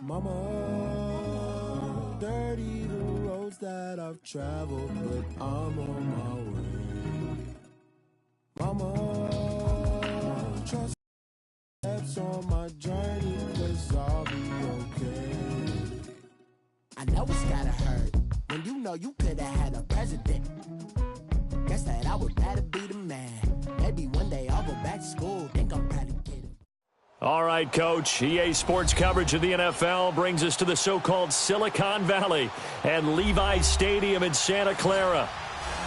Mama, dirty the roads that I've traveled, but I'm on my way. Mama, trust steps on my journey, 'cause I'll be okay. I know it's gotta hurt when you know you could've had a president. Guess that I would rather be the man. Maybe one day I'll go back to school, think I'm proud of kidding. All right, Coach. EA Sports coverage of the NFL brings us to the so-called Silicon Valley and Levi's Stadium in Santa Clara.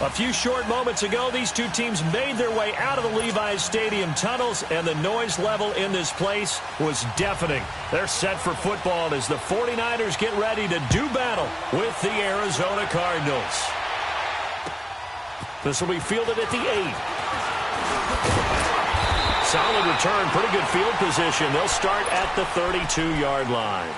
A few short moments ago, these two teams made their way out of the Levi's Stadium tunnels, and the noise level in this place was deafening. They're set for football as the 49ers get ready to do battle with the Arizona Cardinals. This will be fielded at the 8. Solid return, pretty good field position. They'll start at the 32-yard line.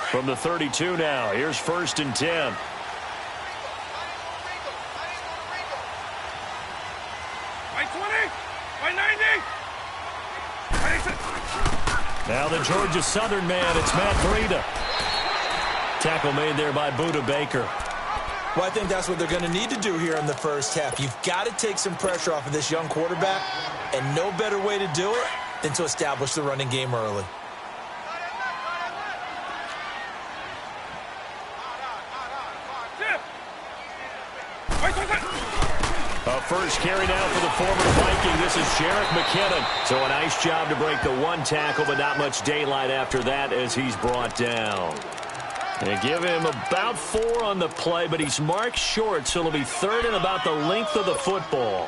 From the 32 now, here's 1st and 10. Now the Georgia Southern man, it's Matt Breida. Tackle made there by Budda Baker. Well, I think that's what they're going to need to do here in the first half. You've got to take some pressure off of this young quarterback, and no better way to do it than to establish the running game early. A first carry now for the former Viking. This is Jerick McKinnon. So a nice job to break the one tackle, but not much daylight after that as he's brought down. They give him about 4 on the play, but he's marked short, so it'll be 3rd and about the length of the football.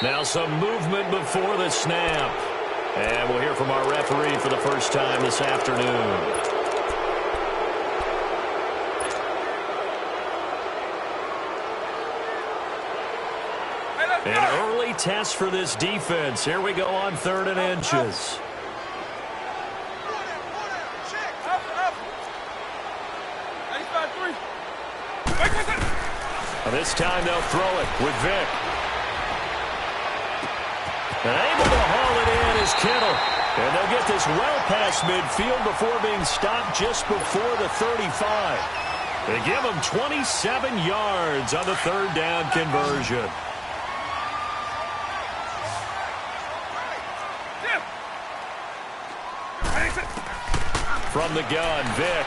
Now some movement before the snap. And we'll hear from our referee for the first time this afternoon. An early test for this defense. Here we go on 3rd and inches. This time they'll throw it with Vick. And able to haul it in is Kittle. And they'll get this well past midfield before being stopped just before the 35. They give them 27 yards on the 3rd down conversion. From the gun, Vick.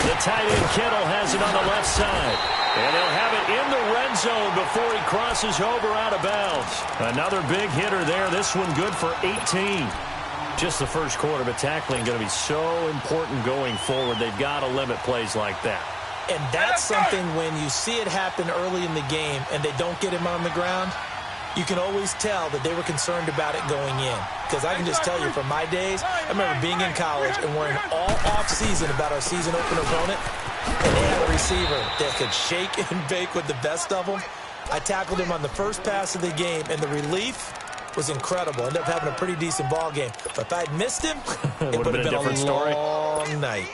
The tight end Kittle has it on the left side. And he'll have it in the red zone before he crosses over out of bounds. Another big hitter there. This one good for 18. Just the first quarter, but tackling going to be so important going forward. They've got to limit plays like that. And that's something when you see it happen early in the game and they don't get him on the ground, you can always tell that they were concerned about it going in. Because I can just tell you from my days, I remember being in college and worrying all off-season about our season opener opponent. And they had a receiver that could shake and bake with the best of them. I tackled him on the first pass of the game, and the relief was incredible. Ended up having a pretty decent ball game. But if I'd missed him, it would have been a long night.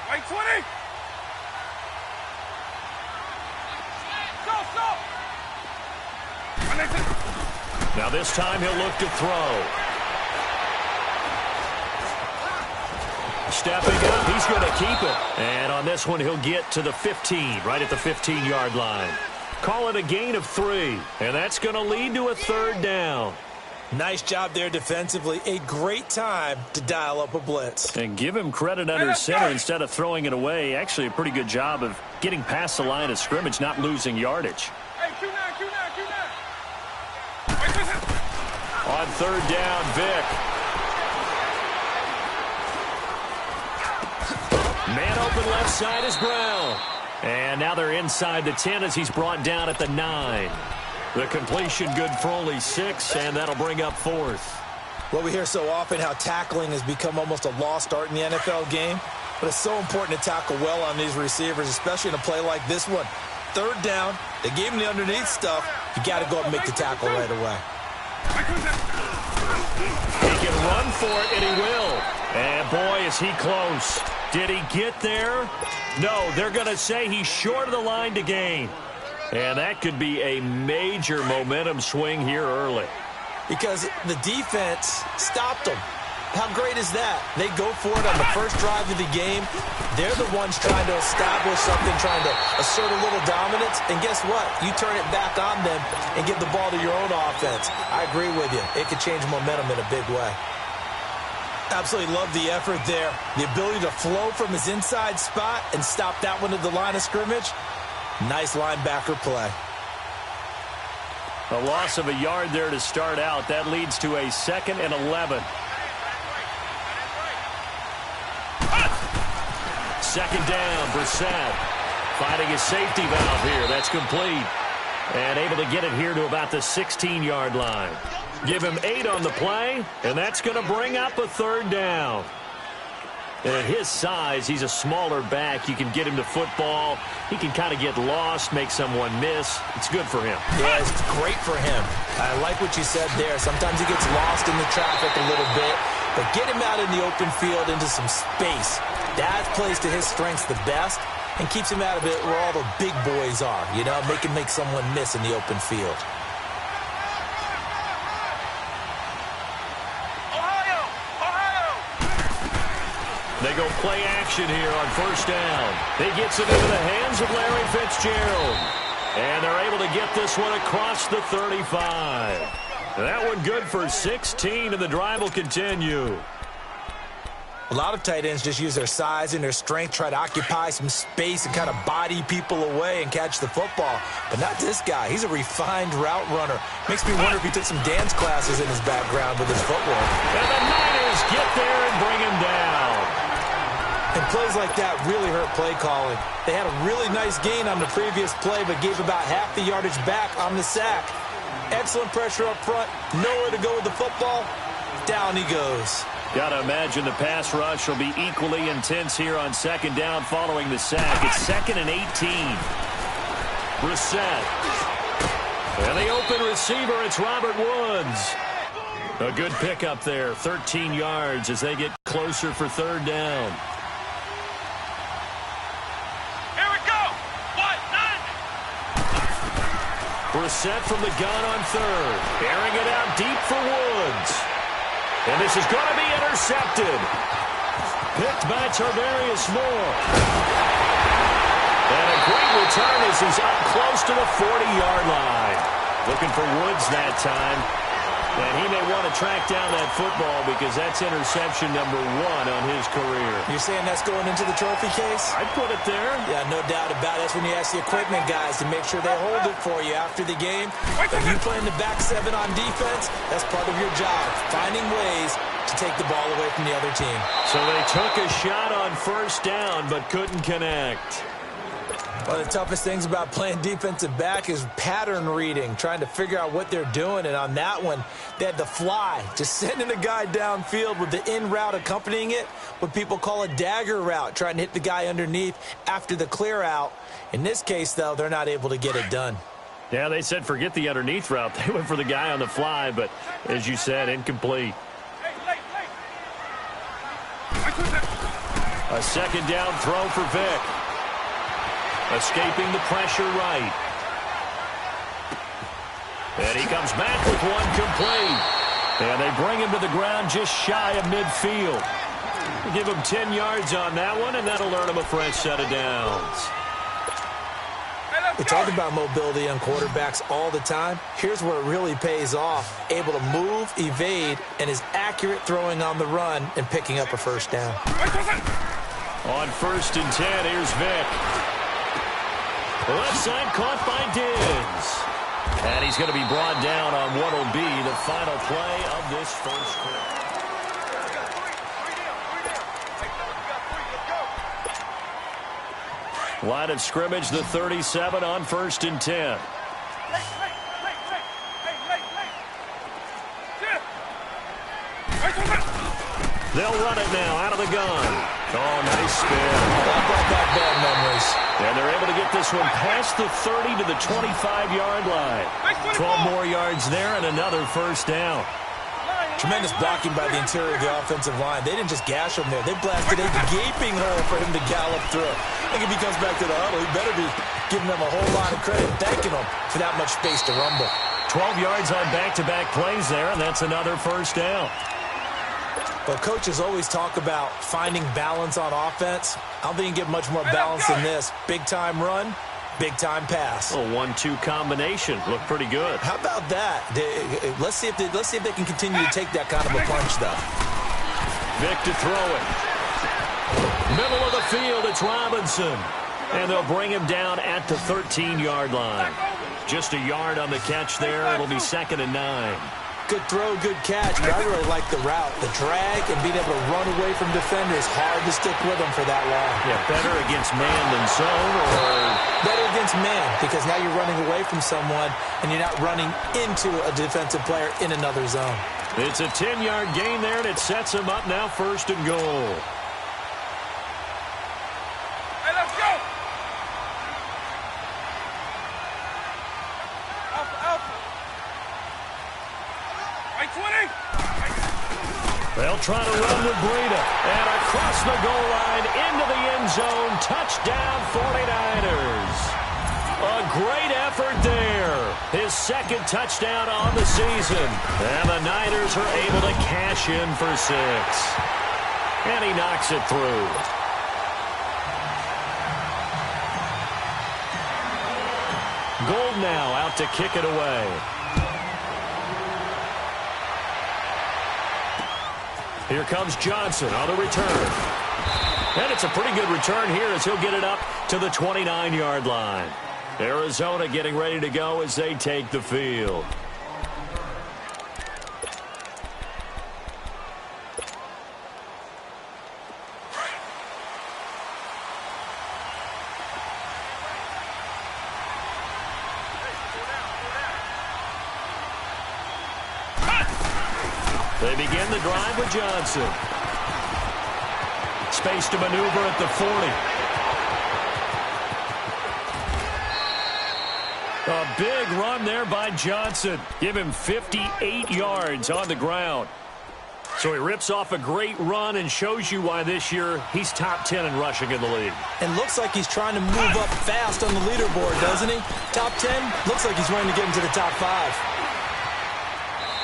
Right 20. Now this time he'll look to throw. Stepping up, he's going to keep it. And on this one, he'll get to the 15, right at the 15-yard line. Call it a gain of 3, and that's going to lead to a 3rd down. Nice job there defensively. A great time to dial up a blitz. And give him credit under center instead of throwing it away. Actually, a pretty good job of getting past the line of scrimmage, not losing yardage. Hey, Q9. On 3rd down, Vick. Man open left side is Brown. And now they're inside the 10 as he's brought down at the 9. The completion good for only 6, and that'll bring up 4th. Well, we hear so often how tackling has become almost a lost art in the NFL game. But it's so important to tackle well on these receivers, especially in a play like this one. 3rd down, they gave him the underneath stuff. You got to go up and make the tackle right away. He can run for it, and he will. And, boy, is he close. Did he get there? No, they're going to say he's short of the line to gain. And that could be a major momentum swing here early. Because the defense stopped them. How great is that? They go for it on the first drive of the game. They're the ones trying to establish something, trying to assert a little dominance. And guess what? You turn it back on them and give the ball to your own offense. I agree with you. It could change momentum in a big way. Absolutely love the effort there. The ability to flow from his inside spot and stop that one at the line of scrimmage. Nice linebacker play. A loss of a yard there to start out. That leads to a 2nd and 11. 2nd down, Brissett. Finding his safety valve here. That's complete. And able to get it here to about the 16-yard line. Give him 8 on the play, and that's going to bring up a 3rd down. And at his size, he's a smaller back. You can get him to football. He can kind of get lost, make someone miss. It's good for him. Yeah, it's great for him. I like what you said there. Sometimes he gets lost in the traffic a little bit, but get him out in the open field into some space. That plays to his strengths the best and keeps him out of it where all the big boys are, you know, make someone miss in the open field. They go play action here on 1st down. He gets it into the hands of Larry Fitzgerald. And they're able to get this one across the 35. That one good for 16, and the drive will continue. A lot of tight ends just use their size and their strength, try to occupy some space and kind of body people away and catch the football. But not this guy. He's a refined route runner. Makes me wonder if he took some dance classes in his background with his footwork. And the Niners get there and bring him down. And plays like that really hurt play calling. They had a really nice gain on the previous play, but gave about half the yardage back on the sack. Excellent pressure up front. Nowhere to go with the football. Down he goes. Got to imagine the pass rush will be equally intense here on 2nd down following the sack. It's 2nd and 18. Brissett. And the open receiver, it's Robert Woods. A good pickup there, 13 yards as they get closer for 3rd down. Here we go. Brissett from the gun on 3rd. Airing it out deep for Woods. And this is going to be intercepted. Picked by Tarvarius Moore. And a great return as he's up close to the 40-yard line. Looking for Woods that time. And he may want to track down that football because that's interception number 1 on his career. You're saying that's going into the trophy case? I'd put it there. Yeah, no doubt about it. That's when you ask the equipment guys to make sure they hold it for you after the game. If you play in the back 7 on defense, that's part of your job, finding ways to take the ball away from the other team. So they took a shot on 1st down but couldn't connect. One of the toughest things about playing defensive back is pattern reading, trying to figure out what they're doing. And on that one, they had the fly, just sending a guy downfield with the in route accompanying it, what people call a dagger route, trying to hit the guy underneath after the clear out. In this case, though, they're not able to get it done. Yeah, they said forget the underneath route. They went for the guy on the fly, but as you said, incomplete. A 2nd down throw for Vick. Escaping the pressure right. And he comes back with one complete. And they bring him to the ground just shy of midfield. Give him 10 yards on that one, and that'll earn him a fresh set of downs. We talk about mobility on quarterbacks all the time. Here's where it really pays off. Able to move, evade, and is accurate throwing on the run and picking up a 1st down. On 1st and 10, here's Vick. Left side caught by Diggs. And he's going to be brought down on what will be the final play of this 1st quarter. Line of scrimmage, the 37 on 1st and 10. They'll run it now out of the gun. Oh, nice spin. That brought back bad memories. And they're able to get this one past the 30 to the 25-yard line. 12 more yards there and another first down. Tremendous blocking by the interior of the offensive line. They didn't just gash him there. They blasted a gaping hole for him to gallop through. I think if he comes back to the huddle, he better be giving them a whole lot of credit, thanking them for that much space to rumble. 12 yards on back-to-back plays there, and that's another first down. But coaches always talk about finding balance on offense. I don't think you can get much more balance than this. Big-time run, big-time pass. A 1-2 combination. Looked pretty good. How about that? Let's see if they can continue to take that kind of a punch, though. Vic to throw it. Middle of the field, it's Robinson. And they'll bring him down at the 13-yard line. Just a yard on the catch there. It'll be 2nd and 9. Good throw, good catch, but I really like the route. The drag and being able to run away from defenders, hard to stick with them for that long. Yeah, better against man than zone, or better against man, because now you're running away from someone and you're not running into a defensive player in another zone. It's a 10-yard gain there, and it sets him up now 1st and goal. Hey, let's go! They'll try to run with Breida. And across the goal line into the end zone. Touchdown 49ers. A great effort there. His 2nd touchdown on the season. And the Niners are able to cash in for 6. And he knocks it through. Gold now out to kick it away. Here comes Johnson on the return. And it's a pretty good return here as he'll get it up to the 29-yard line. Arizona getting ready to go as they take the field. They begin the drive with Johnson. Space to maneuver at the 40. A big run there by Johnson. Give him 58 yards on the ground. So he rips off a great run and shows you why this year he's top 10 in rushing in the league. And looks like he's trying to move up fast on the leaderboard, doesn't he? Top 10, looks like he's running to get into the top 5.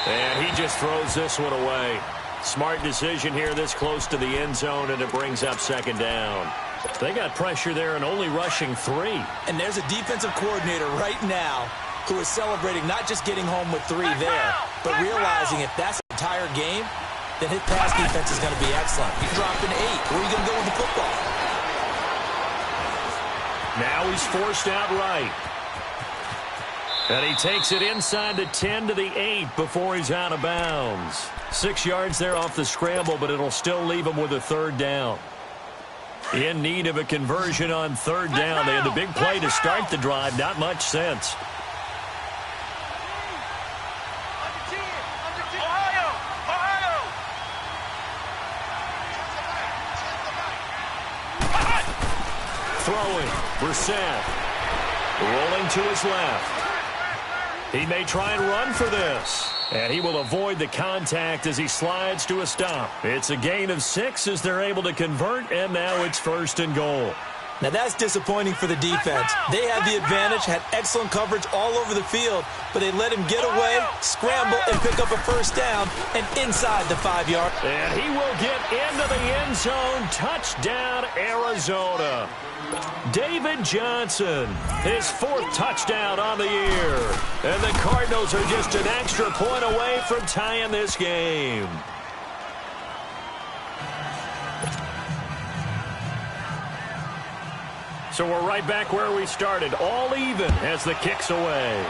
And he just throws this one away. Smart decision here this close to the end zone, and it brings up 2nd down. They got pressure there and only rushing 3. And there's a defensive coordinator right now who is celebrating not just getting home with 3 there, but realizing if that's the entire game, then his pass defense is going to be excellent. You drop an 8. Where are you going to go with the football? Now he's forced out right. And he takes it inside the 10 to the 8 before he's out of bounds. 6 yards there off the scramble, but it'll still leave him with a 3rd down. In need of a conversion on 3rd down. They had the big play to start the drive. Not much sense. Throwing. Brissett. Rolling to his left. He may try and run for this. And he will avoid the contact as he slides to a stop. It's a gain of 6 as they're able to convert, and now it's 1st and goal. Now that's disappointing for the defense. They had the advantage, had excellent coverage all over the field, but they let him get away, scramble, and pick up a 1st down and inside the 5-yard. And he will get into the end zone. Touchdown, Arizona. David Johnson, his 4th touchdown on the year. And the Cardinals are just an extra point away from tying this game. So we're right back where we started, all even as the kick's away.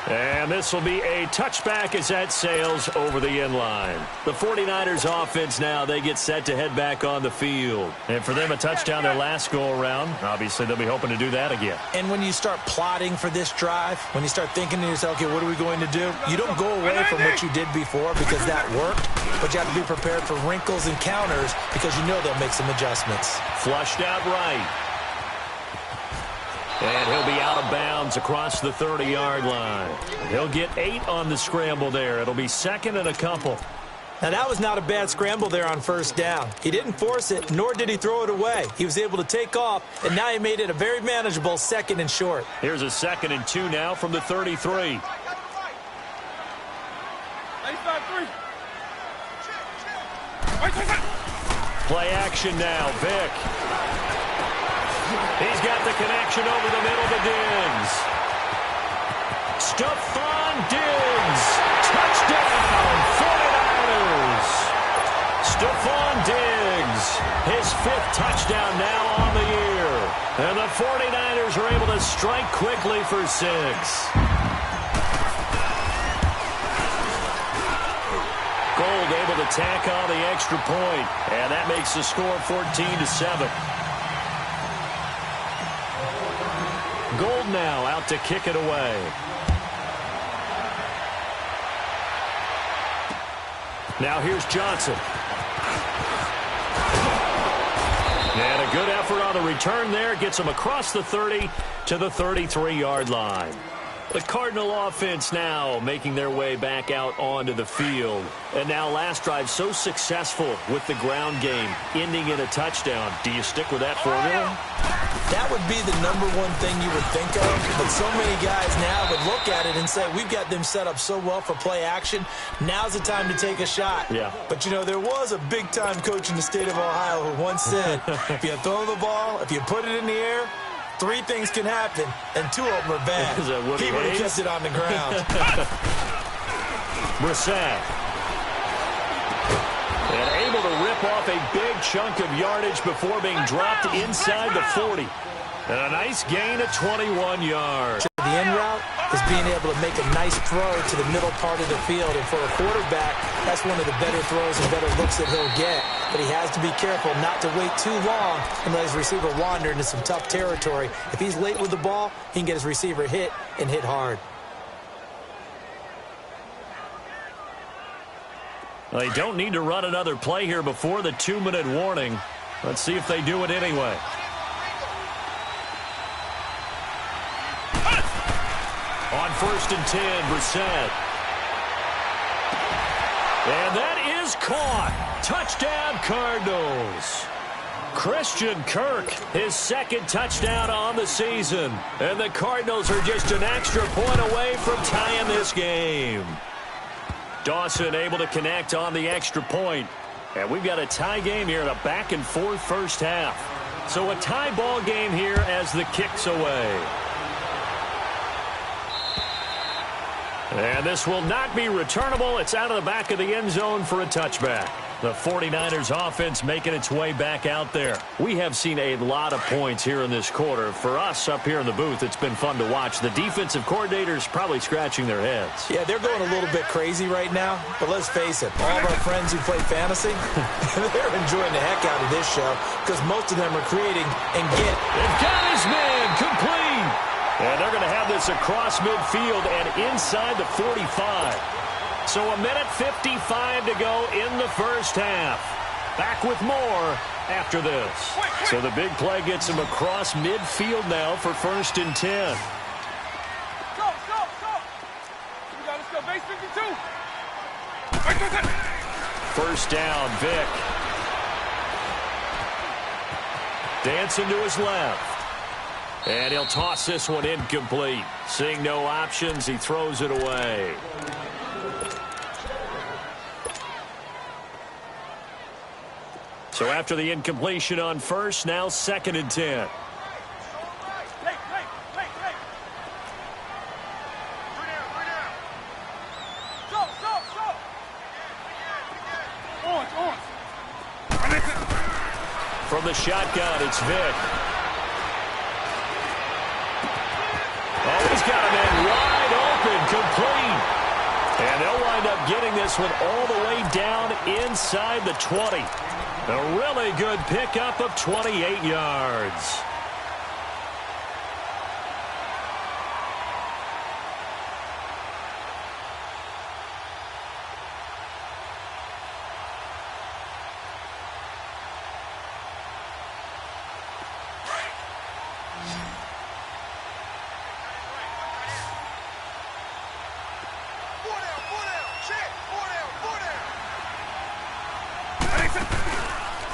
And this will be a touchback as that sails over the end line. The 49ers offense now, they get set to head back on the field. And for them, a touchdown their last go-around. Obviously, they'll be hoping to do that again. And when you start plotting for this drive, when you start thinking to yourself, okay, what are we going to do? You don't go away from what you did before because that worked, but you have to be prepared for wrinkles and counters because you know they'll make some adjustments. Flushed out right. And he'll be out of bounds across the 30-yard line. He'll get 8 on the scramble there. It'll be second and a couple. Now, that was not a bad scramble there on first down. He didn't force it, nor did he throw it away. He was able to take off, and now he made it a very manageable second and short. Here's a 2nd and 2 now from the 33. Play action now, Vick. He's got the connection over the middle to Diggs. Stephon Diggs. Touchdown, 49ers. Stephon Diggs, his 5th touchdown now on the year. And the 49ers are able to strike quickly for 6. Gold able to tack on the extra point, and that makes the score 14-7. Gold now out to kick it away. Now here's Johnson. And a good effort on the return there. Gets him across the 30 to the 33-yard line. The Cardinal offense now making their way back out onto the field. And now last drive so successful with the ground game, ending in a touchdown. Do you stick with that formula? That would be the number one thing you would think of, but so many guys now would look at it and say, we've got them set up so well for play action. Now's the time to take a shot. Yeah. But, you know, there was a big-time coach in the state of Ohio who once said, if you throw the ball, if you put it in the air, 3 things can happen, and 2 of them are bad. He would have kept it on the ground. Brissett. And able to rip off a big chunk of yardage before being dropped inside the 40. And a nice gain of 21 yards. The end route is being able to make a nice throw to the middle part of the field. And for a quarterback, that's one of the better throws and better looks that he'll get. But he has to be careful not to wait too long and let his receiver wander into some tough territory. If he's late with the ball, he can get his receiver hit and hit hard. Well, they don't need to run another play here before the 2-minute warning. Let's see if they do it anyway. On 1st and 10, Brissett. And that is caught. Touchdown, Cardinals. Christian Kirk, his 2nd touchdown on the season. And the Cardinals are just an extra point away from tying this game. Dawson able to connect on the extra point. And we've got a tie game here in a back-and-forth first half. So a tie ball game here as the kick's away. And this will not be returnable. It's out of the back of the end zone for a touchback. The 49ers offense making its way back out there. We have seen a lot of points here in this quarter. For us up here in the booth, it's been fun to watch. The defensive coordinators probably scratching their heads. Yeah, they're going a little bit crazy right now. But let's face it, all of our friends who play fantasy, they're enjoying the heck out of this show because most of them are creating and get. They've got his man complete. And they're going to have this across midfield and inside the 45. So a minute 55 to go in the first half. Back with more after this. So the big play gets him across midfield now for 1st and 10. Go. Let's go, base 52. First down, Vick. Dancing to his left. And he'll toss this one incomplete. Seeing no options, he throws it away. So after the incompletion on first, now 2nd and 10. From the shotgun, it's Vick. Oh, he's got a man wide open, this one all the way down inside the 20. A really good pickup of 28 yards.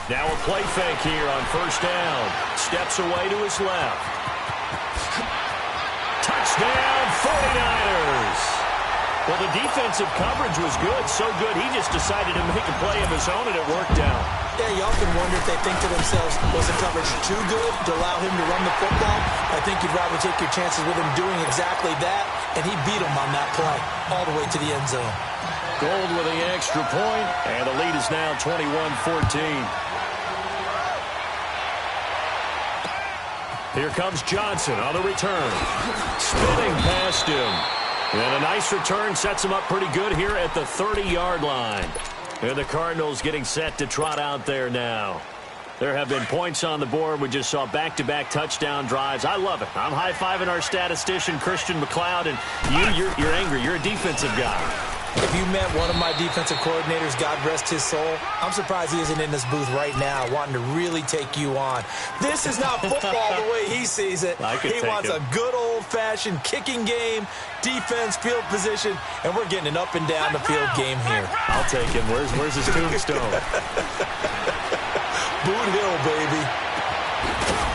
Now a play fake here on first down. Steps away to his left. Touchdown, 49ers. Well, the defensive coverage was good, so good he just decided to make a play of his own, and it worked out. Yeah, you often wonder if they think to themselves, was the coverage too good to allow him to run the football? I think you'd rather take your chances with him doing exactly that, and he beat him on that play all the way to the end zone. Gold with the extra point, and the lead is now 21-14. Here comes Johnson on the return. Spinning past him. And a nice return sets him up pretty good here at the 30-yard line. And the Cardinals getting set to trot out there now. There have been points on the board. We just saw back-to-back touchdown drives. I love it. I'm high-fiving our statistician, Christian McLeod, and you're angry. You're a defensive guy. If you met one of my defensive coordinators, God rest his soul, I'm surprised he isn't in this booth right now wanting to really take you on. This is not football the way he sees it. He wants a good old-fashioned kicking game, defense, field position, and we're getting an up and down the field game here. I'll take him. Where's his tombstone? Boot Hill, baby.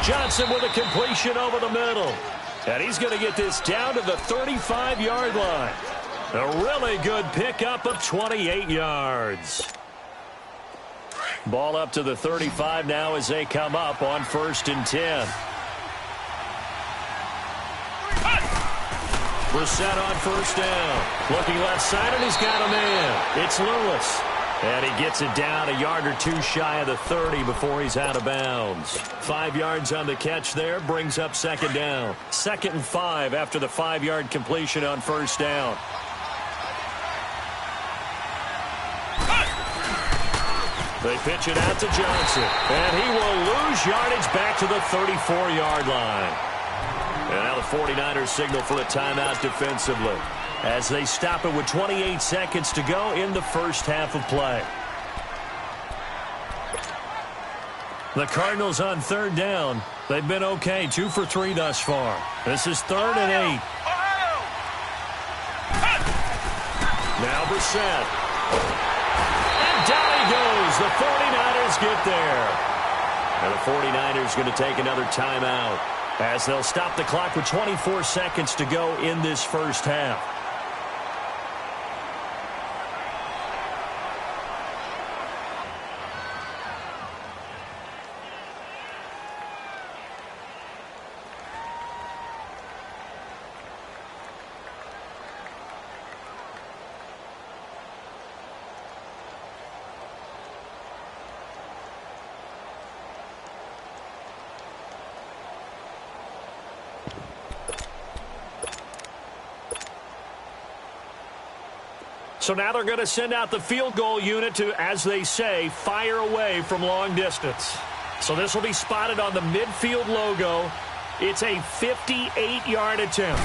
Johnson with a completion over the middle. And he's going to get this down to the 35-yard line. A really good pickup of 28 yards. Ball up to the 35 now as they come up on 1st and 10. Brissett on first down. Looking left side, and he's got a man. It's Lewis. And he gets it down a yard or two shy of the 30 before he's out of bounds. 5 yards on the catch there, brings up 2nd down. 2nd and 5 after the 5-yard completion on first down. They pitch it out to Johnson, and he will lose yardage back to the 34-yard line. And now the 49ers signal for a timeout defensively as they stop it with 28 seconds to go in the first half of play. The Cardinals on 3rd down. They've been okay, 2 for 3 thus far. This is 3rd and 8. Now Brissett. Down he goes. The 49ers get there. And the 49ers going to take another timeout as they'll stop the clock with 24 seconds to go in this first half. So now they're going to send out the field goal unit to, as they say, fire away from long distance. So this will be spotted on the midfield logo. It's a 58-yard attempt.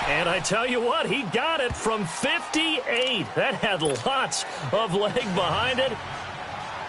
And I tell you what, he got it from 58. That had lots of leg behind it.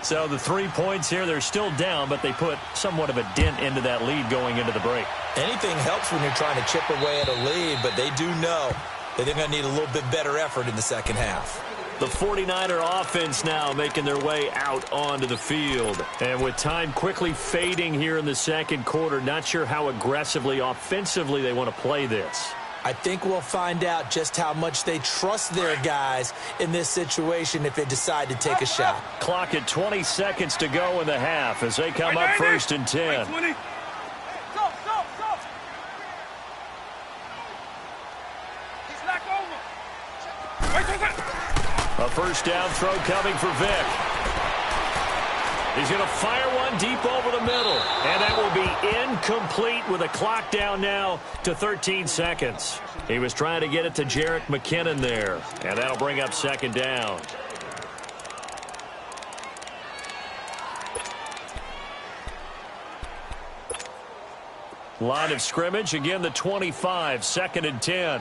So the 3 points here, they're still down, but they put somewhat of a dent into that lead going into the break. Anything helps when you're trying to chip away at a lead, but they do know that they're going to need a little bit better effort in the second half. The 49er offense now making their way out onto the field. And with time quickly fading here in the second quarter, not sure how aggressively, offensively they want to play this. I think we'll find out just how much they trust their guys in this situation if they decide to take a shot. Clock at 20 seconds to go in the half as they come up 1st and 10. A first down throw coming for Vick. He's going to fire one deep over the middle. And that will be incomplete with a clock down now to 13 seconds. He was trying to get it to Jerick McKinnon there. And that'll bring up second down. Line of scrimmage, again the 25, 2nd and 10.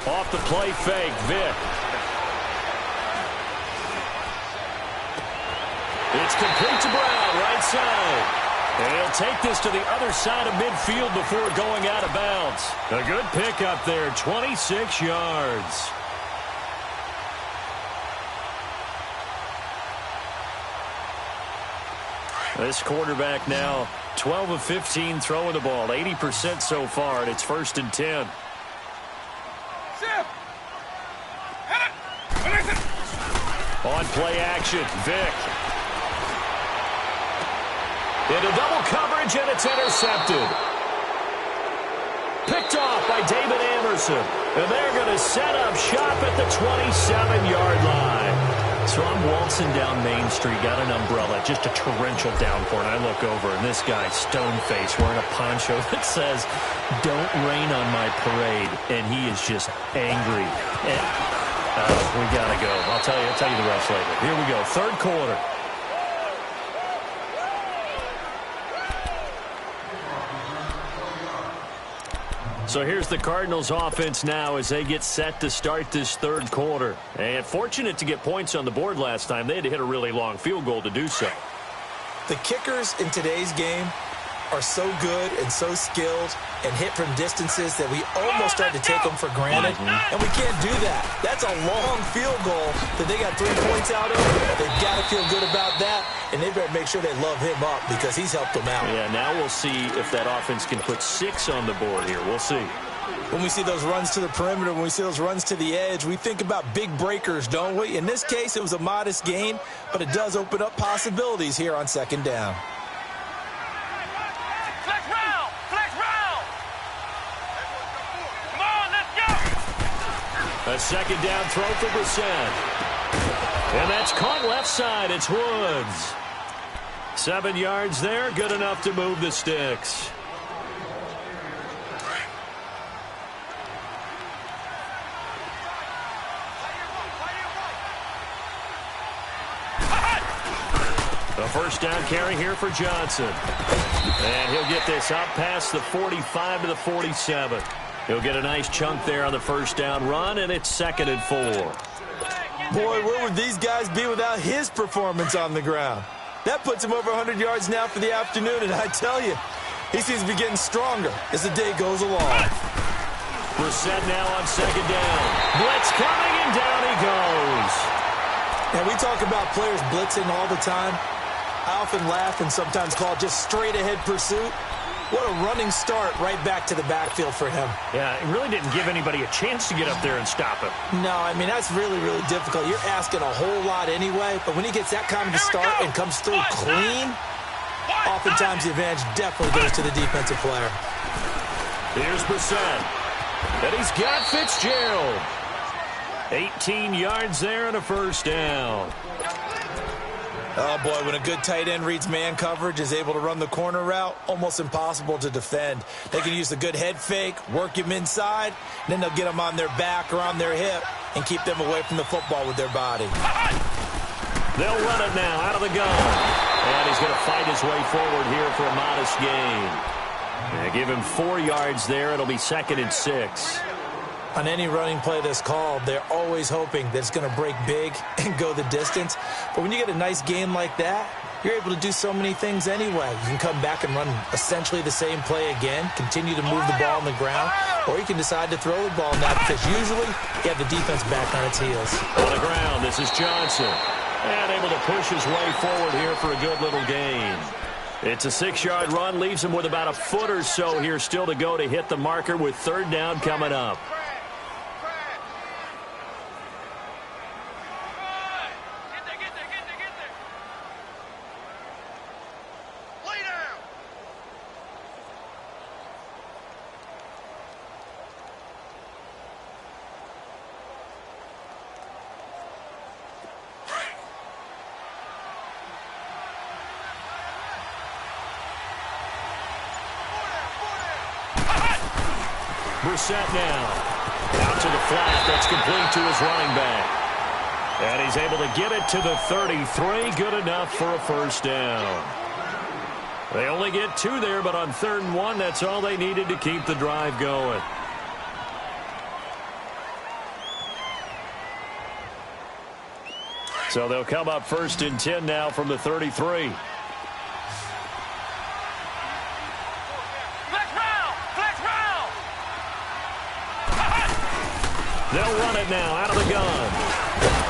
Off the play fake, Vick. It's complete to Brown, right side. And he'll take this to the other side of midfield before going out of bounds. A good pickup there, 26 yards. This quarterback now 12 of 15 throwing the ball, 80% so far, and it's 1st and 10. On play action, Vick. Into double coverage, and it's intercepted. Picked off by David Anderson. And they're going to set up shop at the 27-yard line. So I'm waltzing down Main Street, got an umbrella, just a torrential downpour, and I look over, and this guy, stone-faced, wearing a poncho that says, "Don't rain on my parade," and he is just angry. And, we got to go. I'll tell you the rest later. Here we go, 3rd quarter. So here's the Cardinals offense now as they get set to start this 3rd quarter. And fortunate to get points on the board last time. They had to hit a really long field goal to do so. The kickers in today's game are so good and so skilled and hit from distances that we almost start to take them for granted. And we can't do that. That's a long field goal that they got 3 points out of. They've got to feel good about that, and they better make sure they love him up because he's helped them out. Yeah, now we'll see if that offense can put 6 on the board here. We'll see. When we see those runs to the perimeter, when we see those runs to the edge, we think about big breakers, don't we? In this case, it was a modest gain, but it does open up possibilities here on 2nd down. A 2nd down throw for Brissett. And that's caught left side. It's Woods. 7 yards there. Good enough to move the sticks. A 1st down carry here for Johnson. And he'll get this up past the 45 to the 47. He'll get a nice chunk there on the 1st down run, and it's 2nd and 4. Boy, where would these guys be without his performance on the ground? That puts him over 100 yards now for the afternoon, and I tell you, he seems to be getting stronger as the day goes along. Brissett now on 2nd down. Blitz coming, and down he goes. And we talk about players blitzing all the time. I often laugh and sometimes call it just straight-ahead pursuit. What a running start right back to the backfield for him. Yeah, it really didn't give anybody a chance to get up there and stop him. No, I mean, that's really, really difficult. You're asking a whole lot anyway, but when he gets that kind of a start and comes through clean, oftentimes the advantage definitely goes to the defensive player. Here's Brissett. And he's got Fitzgerald. 18 yards there and a 1st down. Oh, boy, when a good tight end reads man coverage, is able to run the corner route, almost impossible to defend. They can use a good head fake, work him inside, and then they'll get him on their back or on their hip and keep them away from the football with their body. They'll run it now out of the gun. And he's going to fight his way forward here for a modest gain. Give him 4 yards there. It'll be 2nd and 6. On any running play that's called, they're always hoping that it's going to break big and go the distance. But when you get a nice game like that, you're able to do so many things anyway. You can come back and run essentially the same play again, continue to move the ball on the ground, or you can decide to throw the ball now because usually you have the defense back on its heels. On the ground, this is Johnson. And able to push his way forward here for a good little gain. It's a 6-yard run, leaves him with about a foot or so here still to go to hit the marker with 3rd down coming up. Brissett now. Out to the flat. That's complete to his running back. And he's able to get it to the 33. Good enough for a first down. They only get 2 there, but on 3rd and 1, that's all they needed to keep the drive going. So they'll come up 1st and 10 now from the 33. They'll run it now out of the gun.